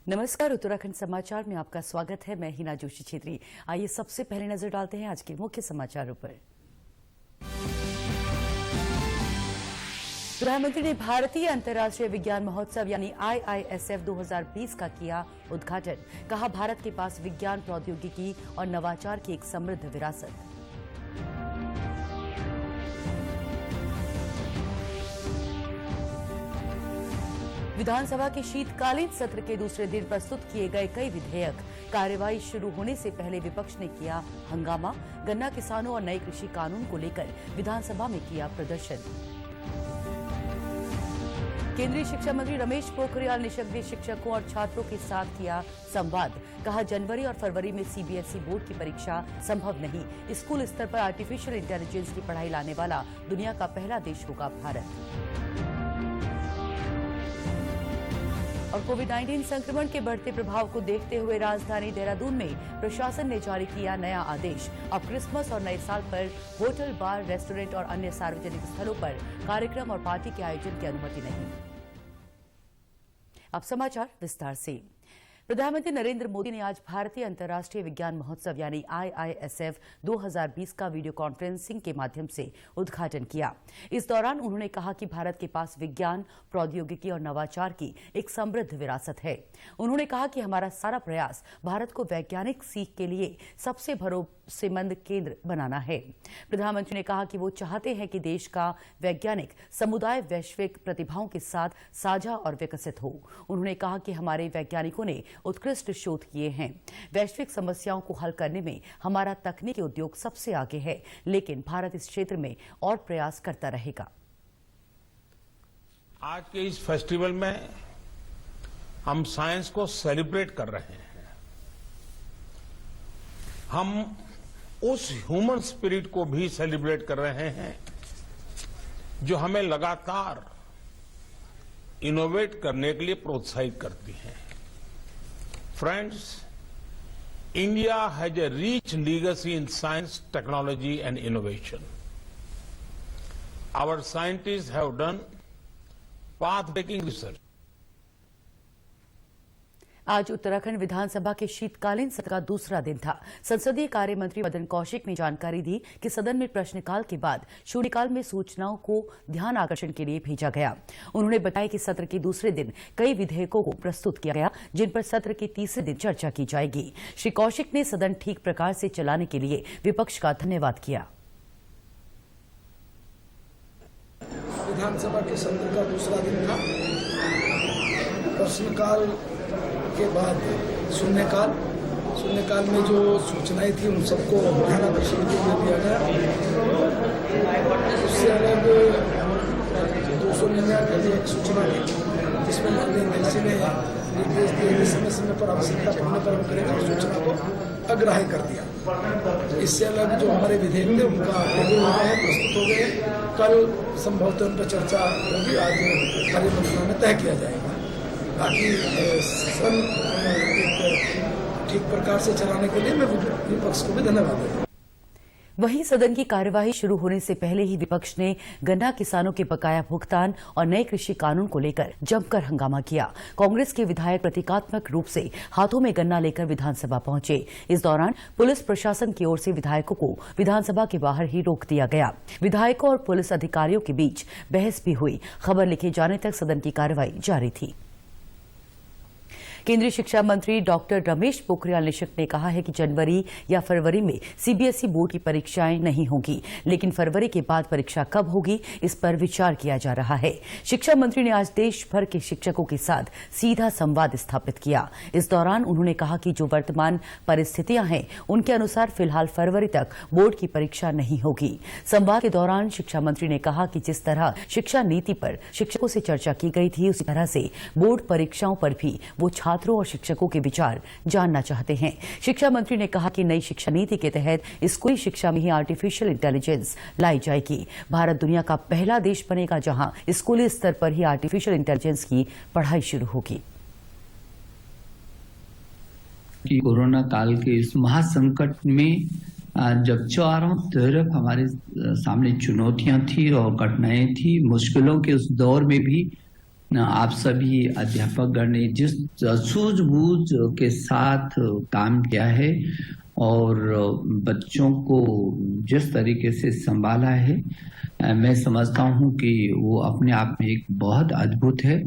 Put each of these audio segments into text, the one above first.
नमस्कार, उत्तराखंड समाचार में आपका स्वागत है। मैं हिना जोशी छेत्री। आइए सबसे पहले नजर डालते हैं आज के मुख्य समाचारों पर। प्रधानमंत्री ने भारतीय अंतर्राष्ट्रीय विज्ञान महोत्सव यानी IISF 2020 का किया उद्घाटन। कहा, भारत के पास विज्ञान, प्रौद्योगिकी और नवाचार की एक समृद्ध विरासत। विधानसभा के शीतकालीन सत्र के दूसरे दिन प्रस्तुत किए गए कई विधेयक। कार्यवाही शुरू होने से पहले विपक्ष ने किया हंगामा। गन्ना किसानों और नए कृषि कानून को लेकर विधानसभा में किया प्रदर्शन। केंद्रीय शिक्षा मंत्री रमेश पोखरियाल निशंक ने शिक्षकों और छात्रों के साथ किया संवाद। कहा, जनवरी और फरवरी में CBSE बोर्ड की परीक्षा संभव नहीं। स्कूल स्तर पर आर्टिफिशियल इंटेलिजेंस की पढ़ाई लाने वाला दुनिया का पहला देश होगा भारत। और कोविड-19 संक्रमण के बढ़ते प्रभाव को देखते हुए राजधानी देहरादून में प्रशासन ने जारी किया नया आदेश। अब क्रिसमस और नए साल पर होटल, बार, रेस्टोरेंट और अन्य सार्वजनिक स्थलों पर कार्यक्रम और पार्टी के आयोजन की अनुमति नहीं। अब समाचार विस्तार से। प्रधानमंत्री नरेंद्र मोदी ने आज भारतीय अंतर्राष्ट्रीय विज्ञान महोत्सव यानी IISF 2020 का वीडियो कॉन्फ्रेंसिंग के माध्यम से उद्घाटन किया। इस दौरान उन्होंने कहा कि भारत के पास विज्ञान, प्रौद्योगिकी और नवाचार की एक समृद्ध विरासत है। उन्होंने कहा कि हमारा सारा प्रयास भारत को वैज्ञानिक सीख के लिए सबसे भरोसेमंद केंद्र बनाना है। प्रधानमंत्री ने कहा कि वो चाहते हैं कि देश का वैज्ञानिक समुदाय वैश्विक प्रतिभाओं के साथ साझा और विकसित हो। उन्होंने कहा कि हमारे वैज्ञानिकों ने उत्कृष्ट शोध किए हैं। वैश्विक समस्याओं को हल करने में हमारा तकनीकी उद्योग सबसे आगे है, लेकिन भारत इस क्षेत्र में और प्रयास करता रहेगा। आज के इस फेस्टिवल में हम साइंस को सेलिब्रेट कर रहे हैं। हम उस ह्यूमन स्पिरिट को भी सेलिब्रेट कर रहे हैं जो हमें लगातार इनोवेट करने के लिए प्रोत्साहित करती है। Friends, India has a rich legacy in science, technology and innovation. Our scientists have done path-breaking research. आज उत्तराखंड विधानसभा के शीतकालीन सत्र का दूसरा दिन था। संसदीय कार्य मंत्री मदन कौशिक ने जानकारी दी कि सदन में प्रश्नकाल के बाद शून्यकाल में सूचनाओं को ध्यान आकर्षण के लिए भेजा गया। उन्होंने बताया कि सत्र के दूसरे दिन कई विधेयकों को प्रस्तुत किया गया, जिन पर सत्र के तीसरे दिन चर्चा की जाएगी। श्री कौशिक ने सदन ठीक प्रकार से चलाने के लिए विपक्ष का धन्यवाद किया। विधानसभा के सत्र का दूसरा दिन था। प्रश्नकाल के बाद शून्यकाल में जो सूचनाएं थी उन सबको ध्यान आकर्षण के लिए दिया गया। उससे अलग 299 एक सूचना थी जिसमें माननीय एजेंसी ने निर्देश दिए कि समय पर आवश्यकता पड़ने पर हम करेंगे, सूचना को अग्राह्य कर दिया। इससे अलग जो हमारे विधेयक थे उनका टेबल हो गए, प्रस्तुत हो गए। कल संभवतः उन पर चर्चा होगी। आज कार्यमंत्रणा में तय किया जाएगा। बाकी सदन ठीक प्रकार से चलाने के लिए मैं विपक्ष को भी धन्यवाद देता हूं। वहीं सदन की कार्यवाही शुरू होने से पहले ही विपक्ष ने गन्ना किसानों के बकाया भुगतान और नए कृषि कानून को लेकर जमकर हंगामा किया। कांग्रेस के विधायक प्रतीकात्मक रूप से हाथों में गन्ना लेकर विधानसभा पहुंचे। इस दौरान पुलिस प्रशासन की ओर से विधायकों को विधानसभा के बाहर ही रोक दिया गया। विधायकों और पुलिस अधिकारियों के बीच बहस भी हुई। खबर लिखे जाने तक सदन की कार्यवाही जारी थी। केंद्रीय शिक्षा मंत्री डॉक्टर रमेश पोखरियाल निशंक ने कहा है कि जनवरी या फरवरी में CBSE बोर्ड की परीक्षाएं नहीं होंगी, लेकिन फरवरी के बाद परीक्षा कब होगी इस पर विचार किया जा रहा है। शिक्षा मंत्री ने आज देश भर के शिक्षकों के साथ सीधा संवाद स्थापित किया। इस दौरान उन्होंने कहा कि जो वर्तमान परिस्थितियां हैं उनके अनुसार फिलहाल फरवरी तक बोर्ड की परीक्षा नहीं होगी। संवाद के दौरान शिक्षा मंत्री ने कहा कि जिस तरह शिक्षा नीति पर शिक्षकों से चर्चा की गई थी, उसी तरह से बोर्ड परीक्षाओं पर भी वो छात्रों और शिक्षकों के विचार जानना चाहते हैं। शिक्षा मंत्री ने कहा कि नई शिक्षा नीति के तहत स्कूली शिक्षा में ही आर्टिफिशियल इंटेलिजेंस लाई जाएगी। भारत दुनिया का पहला देश बनेगा जहां स्कूली स्तर पर ही आर्टिफिशियल इंटेलिजेंस की पढ़ाई शुरू होगी। कोरोना काल के इस महासंकट में जब चारों तरफ हमारे सामने चुनौतियां थी और कठिनाइयां थी, मुश्किलों के उस दौर में भी आप सभी अध्यापकगण ने जिस सूझबूझ के साथ काम किया है और बच्चों को जिस तरीके से संभाला है, मैं समझता हूं कि वो अपने आप में एक बहुत अद्भुत है।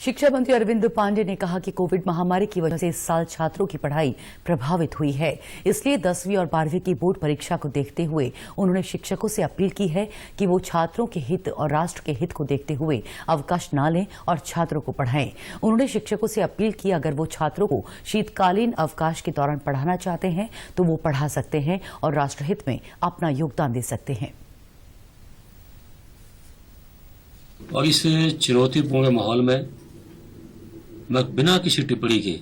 शिक्षा मंत्री अरविंद पांडे ने कहा कि कोविड महामारी की वजह से इस साल छात्रों की पढ़ाई प्रभावित हुई है, इसलिए 10वीं और 12वीं की बोर्ड परीक्षा को देखते हुए उन्होंने शिक्षकों से अपील की है कि वो छात्रों के हित और राष्ट्र के हित को देखते हुए अवकाश न लें और छात्रों को पढ़ाएं। उन्होंने शिक्षकों से अपील की अगर वो छात्रों को शीतकालीन अवकाश के दौरान पढ़ाना चाहते हैं तो वो पढ़ा सकते हैं और राष्ट्रहित में अपना योगदान दे सकते हैं। और इस चुनौतीपूर्ण माहौल में मैं बिना किसी टिप्पणी के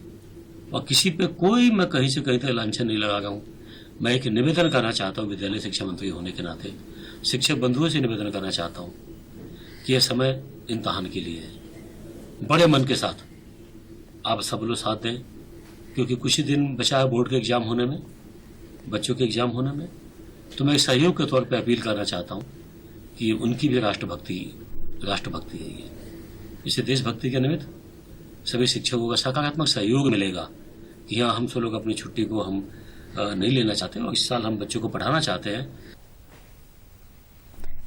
और किसी पे कोई मैं कहीं से कहीं तक लांछन नहीं लगा रहा हूँ। मैं एक निवेदन करना चाहता हूँ, विद्यालय शिक्षा मंत्री होने के नाते शिक्षक बंधुओं से निवेदन करना चाहता हूँ कि यह समय इम्तहान के लिए है। बड़े मन के साथ आप सब लोग साथ दें, क्योंकि कुछ ही दिन बचा है बोर्ड के एग्जाम होने में, बच्चों के एग्जाम होने में। तो मैं सहयोग के तौर पर अपील करना चाहता हूँ कि उनकी भी राष्ट्रभक्ति है ये। इससे देशभक्ति के निमित्त सभी शिक्षकों का सकारात्मक सहयोग मिलेगा कि हाँ, हम सब लोग अपनी छुट्टी को हम नहीं लेना चाहते और इस साल हम बच्चों को पढ़ाना चाहते हैं।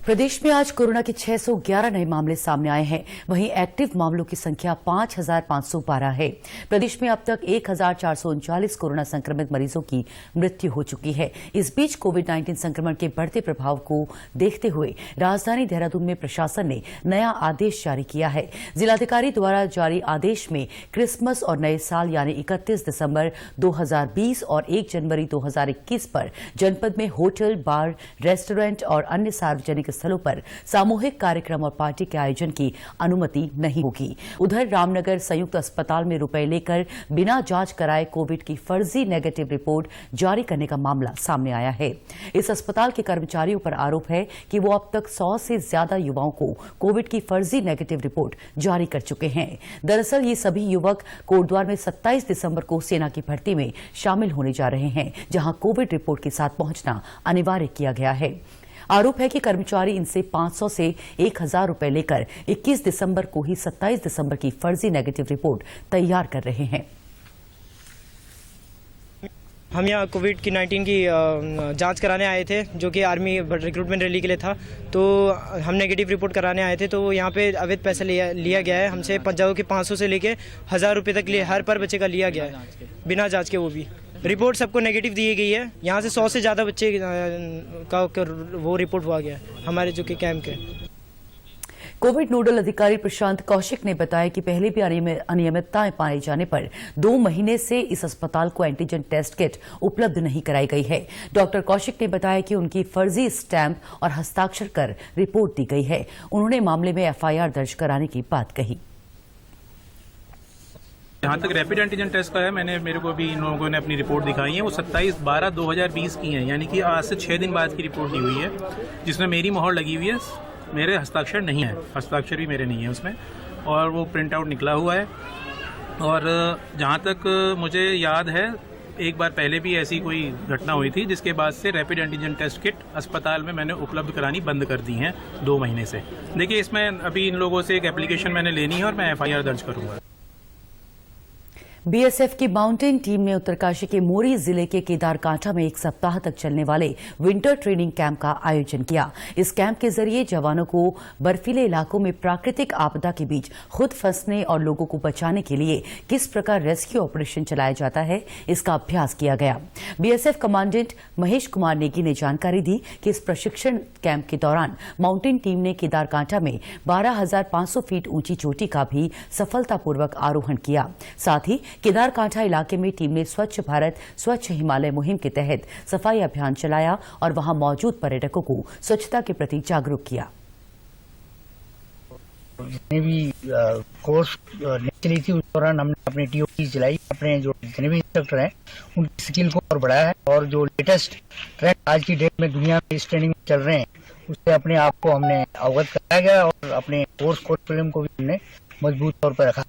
प्रदेश में आज कोरोना के 611 नए मामले सामने आए हैं। वहीं एक्टिव मामलों की संख्या 5512 है। प्रदेश में अब तक 1439 कोरोना संक्रमित मरीजों की मृत्यु हो चुकी है। इस बीच कोविड-19 संक्रमण के बढ़ते प्रभाव को देखते हुए राजधानी देहरादून में प्रशासन ने नया आदेश जारी किया है। जिलाधिकारी द्वारा जारी आदेश में क्रिसमस और नए साल यानी 31 दिसंबर 2020 और 1 जनवरी 2021 पर जनपद में होटल, बार, रेस्टोरेंट और अन्य सार्वजनिक स्थलों पर सामूहिक कार्यक्रम और पार्टी के आयोजन की अनुमति नहीं होगी। उधर रामनगर संयुक्त अस्पताल में रुपए लेकर बिना जांच कराए कोविड की फर्जी नेगेटिव रिपोर्ट जारी करने का मामला सामने आया है। इस अस्पताल के कर्मचारियों पर आरोप है कि वो अब तक 100 से ज्यादा युवाओं को कोविड की फर्जी नेगेटिव रिपोर्ट जारी कर चुके हैं। दरअसल ये सभी युवक कोटद्वार में 27 दिसंबर को सेना की भर्ती में शामिल होने जा रहे हैं, जहां कोविड रिपोर्ट के साथ पहुंचना अनिवार्य किया गया है। आरोप है कि कर्मचारी इनसे 500 से 1000 रुपए लेकर 21 दिसंबर को ही 27 दिसंबर की फर्जी नेगेटिव रिपोर्ट तैयार कर रहे हैं। हम यहाँ कोविड की 19 की जांच कराने आए थे, जो कि आर्मी रिक्रूटमेंट रैली के लिए था। तो हम नेगेटिव रिपोर्ट कराने आए थे, तो यहाँ पे अवैध पैसा लिया गया है हमसे। पंजाबों के 500 से लेके 1000 रुपये तक हर पर बच्चे का लिया गया है, बिना जांच के। वो भी रिपोर्ट सबको नेगेटिव दी गई है। यहाँ से 100 से ज़्यादा बच्चे का वो रिपोर्ट हुआ गया है हमारे जो कि कैंप के। कोविड नोडल अधिकारी प्रशांत कौशिक ने बताया कि पहले भी अनियमितताएं पाए जाने पर 2 महीने से इस अस्पताल को एंटीजन टेस्ट किट उपलब्ध नहीं कराई गई है। डॉक्टर कौशिक ने बताया कि उनकी फर्जी स्टैंप और हस्ताक्षर कर रिपोर्ट दी गई है। उन्होंने मामले में एफआईआर दर्ज कराने की बात कही। जहाँ तक रैपिड एंटीजन टेस्ट का है, मेरे को भी इन लोगों ने अपनी रिपोर्ट दिखाई है। वो 27/12/2020 की है, यानी कि आज से 6 दिन बाद की रिपोर्ट दी हुई है, जिसमें मेरी मोहर लगी हुई है। मेरे हस्ताक्षर नहीं है, हस्ताक्षर भी मेरे नहीं है उसमें, और वो प्रिंट आउट निकला हुआ है। और जहाँ तक मुझे याद है, एक बार पहले भी ऐसी कोई घटना हुई थी, जिसके बाद से रैपिड एंटीजन टेस्ट किट अस्पताल में मैंने उपलब्ध करानी बंद कर दी हैं 2 महीने से। देखिए, इसमें अभी इन लोगों से एक एप्लीकेशन मैंने लेनी है और मैं एफआईआर दर्ज करूंगा। बीएसएफ की माउंटेन टीम ने उत्तरकाशी के मोरी जिले के केदारकांठा में 1 सप्ताह तक चलने वाले विंटर ट्रेनिंग कैंप का आयोजन किया। इस कैंप के जरिए जवानों को बर्फीले इलाकों में प्राकृतिक आपदा के बीच खुद फंसने और लोगों को बचाने के लिए किस प्रकार रेस्क्यू ऑपरेशन चलाया जाता है, इसका अभ्यास किया गया। बीएसएफ कमांडेंट महेश कुमार नेगी ने जानकारी दी कि इस प्रशिक्षण कैंप के दौरान माउंटेन टीम ने केदारकांठा में 12,500 फीट ऊंची चोटी का भी सफलतापूर्वक आरोहण किया। साथ ही केदारकांठा इलाके में टीम ने स्वच्छ भारत स्वच्छ हिमालय मुहिम के तहत सफाई अभियान चलाया और वहां मौजूद पर्यटकों को स्वच्छता के प्रति जागरूक किया। जितने भी कोर्स चली थी, उस दौरान हमने अपनी टीओपी चलाई। अपने जो जितने भी इंस्ट्रक्टर हैं उनकी स्किल को और बढ़ाया है, और जो लेटेस्ट ट्रेंड आज की डेट में दुनिया में इस ट्रेनिंग में चल रहे हैं, उससे अपने आप को हमने अवगत कराया गया और अपने कोर्स करिकुलम को भी हमने मजबूत तौर पर रखा।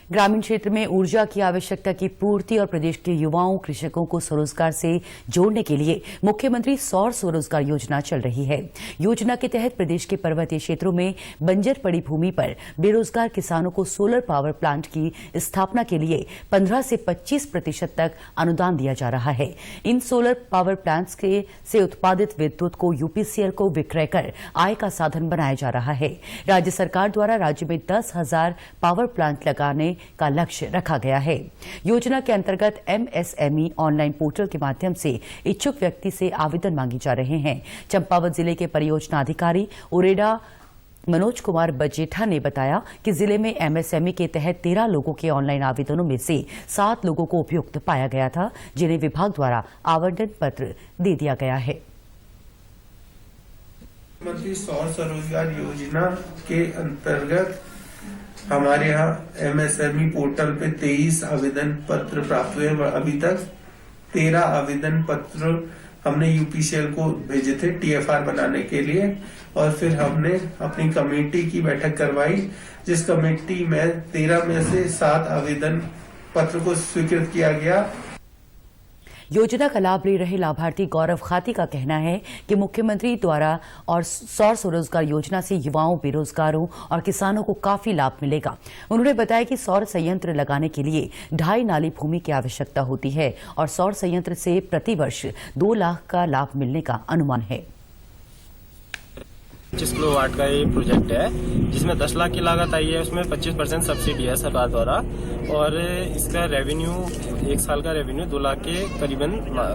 ग्रामीण क्षेत्र में ऊर्जा की आवश्यकता की पूर्ति और प्रदेश के युवाओं कृषकों को स्वरोजगार से जोड़ने के लिए मुख्यमंत्री सौर स्वरोजगार योजना चल रही है। योजना के तहत प्रदेश के पर्वतीय क्षेत्रों में बंजर पड़ी भूमि पर बेरोजगार किसानों को सोलर पावर प्लांट की स्थापना के लिए 15 से 25% तक अनुदान दिया जा रहा है। इन सोलर पावर प्लांट्स से उत्पादित विद्युत को यूपीसीएल को विक्रय कर आय का साधन बनाया जा रहा है। राज्य सरकार द्वारा राज्य में 10,000 पावर प्लांट लगाने का लक्ष्य रखा गया है। योजना के अंतर्गत एमएसएमई ऑनलाइन पोर्टल के माध्यम से इच्छुक व्यक्ति से आवेदन मांगे जा रहे हैं। चंपावत जिले के परियोजना अधिकारी उरेडा मनोज कुमार बजेठा ने बताया कि जिले में एमएसएमई के तहत 13 लोगों के ऑनलाइन आवेदनों में से 7 लोगों को उपयुक्त पाया गया था, जिन्हें विभाग द्वारा आवंटन पत्र दे दिया गया है। मुख्यमंत्री सौर स्वरोजगार योजना के अंतर्गत हमारे यहाँ एमएसएमई पोर्टल पे 23 आवेदन पत्र प्राप्त हुए। अभी तक 13 आवेदन पत्र हमने यूपीसीएल को भेजे थे टीएफआर बनाने के लिए, और फिर हमने अपनी कमेटी की बैठक करवाई, जिस कमेटी में 13 में से 7 आवेदन पत्र को स्वीकृत किया गया। योजना का लाभ ले रहे लाभार्थी गौरव खाती का कहना है कि मुख्यमंत्री द्वारा और सौर स्वरोजगार योजना से युवाओं, बेरोजगारों और किसानों को काफी लाभ मिलेगा। उन्होंने बताया कि सौर संयंत्र लगाने के लिए 2.5 नाली भूमि की आवश्यकता होती है और सौर संयंत्र से प्रतिवर्ष 2 लाख का लाभ मिलने का अनुमान है। 25 किलोवाट का ये प्रोजेक्ट है, जिसमें 10 लाख की लागत आई है। उसमें 25% सब्सिडी है सरकार द्वारा, और इसका रेवेन्यू 1 साल का रेवेन्यू 2 लाख के करीबन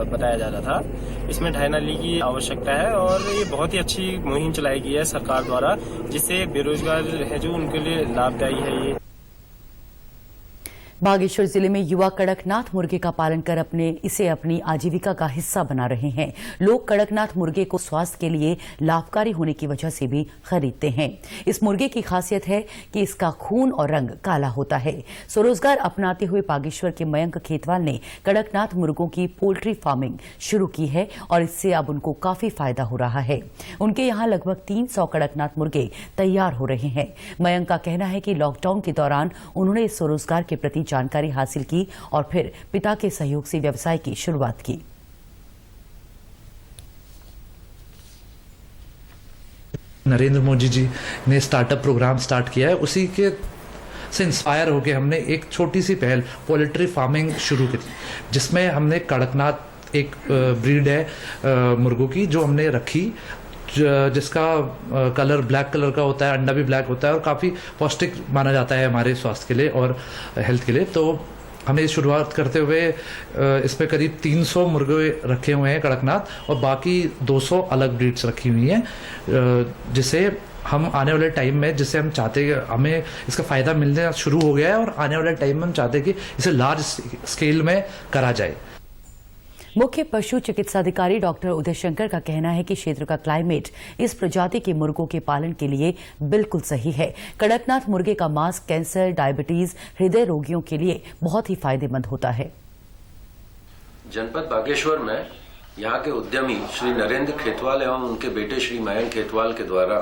बताया जा रहा था। इसमें 2.5 नाली की आवश्यकता है, और ये बहुत ही अच्छी मुहिम चलाई गई है सरकार द्वारा, जिससे बेरोजगार है जो उनके लिए लाभदायी है ये। बागेश्वर जिले में युवा कड़कनाथ मुर्गे का पालन कर इसे अपनी आजीविका का हिस्सा बना रहे हैं। लोग कड़कनाथ मुर्गे को स्वास्थ्य के लिए लाभकारी होने की वजह से भी खरीदते हैं। इस मुर्गे की खासियत है कि इसका खून और रंग काला होता है। स्वरोजगार अपनाते हुए बागेश्वर के मयंक खेतवाल ने कड़कनाथ मुर्गों की पोल्ट्री फार्मिंग शुरू की है और इससे अब उनको काफी फायदा हो रहा है। उनके यहाँ लगभग 300 कड़कनाथ मुर्गे तैयार हो रहे हैं। मयंक का कहना है कि लॉकडाउन के दौरान उन्होंने इस स्वरोजगार के प्रति जानकारी हासिल की और फिर पिता के सहयोग से व्यवसाय की शुरुआत की। नरेंद्र मोदी जी ने स्टार्टअप प्रोग्राम स्टार्ट किया है, उसी के से इंस्पायर होकर हमने एक छोटी सी पहल पोल्ट्री फार्मिंग शुरू की, जिसमें हमने कड़कनाथ एक ब्रीड है मुर्गों की जो हमने रखी, जिसका कलर ब्लैक कलर का होता है, अंडा भी ब्लैक होता है और काफ़ी पौष्टिक माना जाता है हमारे स्वास्थ्य के लिए और हेल्थ के लिए। तो हमने शुरुआत करते हुए इसमें करीब 300 मुर्गे रखे हुए हैं कड़कनाथ, और बाकी 200 अलग ब्रीड्स रखी हुई हैं, जिसे हम आने वाले टाइम में, जिससे हम चाहते हैं, हमें इसका फ़ायदा मिलने शुरू हो गया है और आने वाले टाइम में हम चाहते हैं कि इसे लार्ज स्केल में करा जाए। मुख्य पशु चिकित्सा अधिकारी डॉक्टर उदय शंकर का कहना है कि क्षेत्र का क्लाइमेट इस प्रजाति के मुर्गों के पालन के लिए बिल्कुल सही है। कड़कनाथ मुर्गे का मांस कैंसर, डायबिटीज, हृदय रोगियों के लिए बहुत ही फायदेमंद होता है। जनपद बागेश्वर में यहाँ के उद्यमी श्री नरेंद्र खेतवाल एवं उनके बेटे श्री मयंक खेतवाल के द्वारा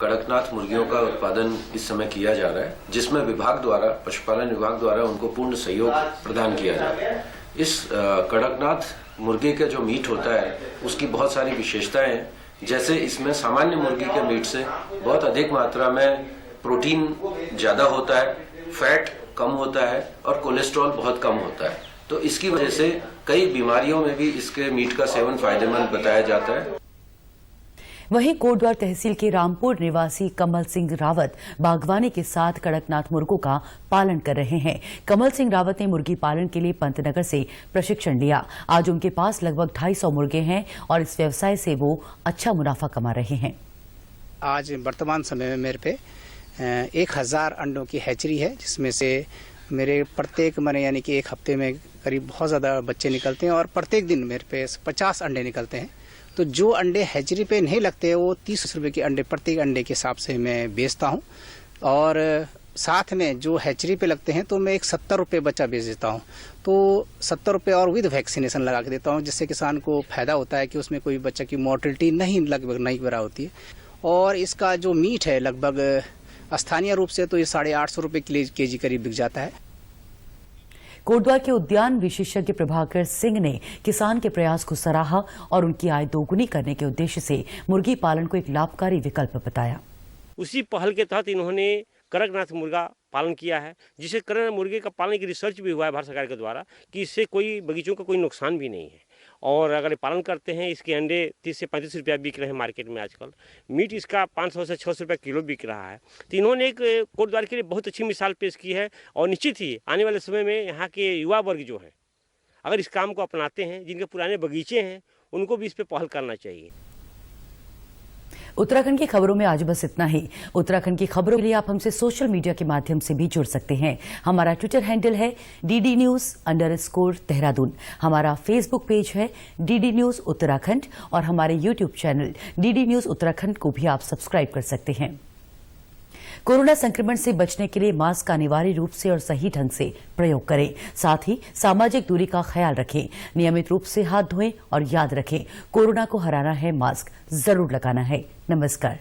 कड़कनाथ मुर्गियों का उत्पादन इस समय किया जा रहा है, जिसमें विभाग द्वारा, पशुपालन विभाग द्वारा उनको पूर्ण सहयोग प्रदान किया जा रहा है। इस कड़कनाथ मुर्गे का जो मीट होता है उसकी बहुत सारी विशेषताएं हैं, जैसे इसमें सामान्य मुर्गी के मीट से बहुत अधिक मात्रा में प्रोटीन ज्यादा होता है, फैट कम होता है और कोलेस्ट्रॉल बहुत कम होता है। तो इसकी वजह से कई बीमारियों में भी इसके मीट का सेवन फायदेमंद बताया जाता है। वहीं कोटद्वार तहसील के रामपुर निवासी कमल सिंह रावत बागवानी के साथ कड़कनाथ मुर्गों का पालन कर रहे हैं। कमल सिंह रावत ने मुर्गी पालन के लिए पंतनगर से प्रशिक्षण लिया। आज उनके पास लगभग 250 मुर्गे हैं और इस व्यवसाय से वो अच्छा मुनाफा कमा रहे हैं। आज वर्तमान समय में मेरे पे 1000 अंडों की हैचरी है, जिसमें से मेरे प्रत्येक महीने यानी कि एक हफ्ते में करीब बहुत ज़्यादा बच्चे निकलते हैं और प्रत्येक दिन मेरे पे 50 अंडे निकलते हैं। तो जो अंडे हैचरी पे नहीं लगते वो 30 रुपये के अंडे प्रत्येक अंडे के हिसाब से मैं बेचता हूँ, और साथ में जो हैचरी पे लगते हैं तो मैं एक 70 रुपये बच्चा बेच देता हूँ। तो 70 रुपये और विद वैक्सीनेशन लगा के देता हूँ, जिससे किसान को फायदा होता है कि उसमें कोई बच्चा की मॉर्टेलिटी नहीं लगभग नहीं बरा होती है। और इसका जो मीट है लगभग स्थानीय रूप से तो ये 850 रुपये केजी करीब बिक जाता है। कोटद्वार के उद्यान विशेषज्ञ प्रभाकर सिंह ने किसान के प्रयास को सराहा और उनकी आय दोगुनी करने के उद्देश्य से मुर्गी पालन को एक लाभकारी विकल्प बताया। उसी पहल के तहत इन्होंने कड़कनाथ मुर्गा पालन किया है, जिससे कड़कनाथ मुर्गे का पालन की रिसर्च भी हुआ है भारत सरकार के द्वारा कि इससे कोई बगीचों का कोई नुकसान भी नहीं है। और अगर ये पालन करते हैं, इसके अंडे 30 से 35 रुपया बिक रहे हैं मार्केट में आजकल। मीट इसका 500 से 600 रुपये किलो बिक रहा है। तो इन्होंने एक कोटद्वार के लिए बहुत अच्छी मिसाल पेश की है और निश्चित ही आने वाले समय में यहाँ के युवा वर्ग जो है, अगर इस काम को अपनाते हैं, जिनके पुराने बगीचे हैं, उनको भी इस पर पहल करना चाहिए। उत्तराखंड की खबरों में आज बस इतना ही। उत्तराखंड की खबरों के लिए आप हमसे सोशल मीडिया के माध्यम से भी जुड़ सकते हैं। हमारा ट्विटर हैंडल है DD News_देहरादून। हमारा फेसबुक पेज है DD News उत्तराखंड और हमारे YouTube channel DD News Uttarakhand को भी आप सब्सक्राइब कर सकते हैं। कोरोना संक्रमण से बचने के लिए मास्क का अनिवार्य रूप से और सही ढंग से प्रयोग करें। साथ ही सामाजिक दूरी का ख्याल रखें, नियमित रूप से हाथ धोएं और याद रखें, कोरोना को हराना है, मास्क जरूर लगाना है। नमस्कार।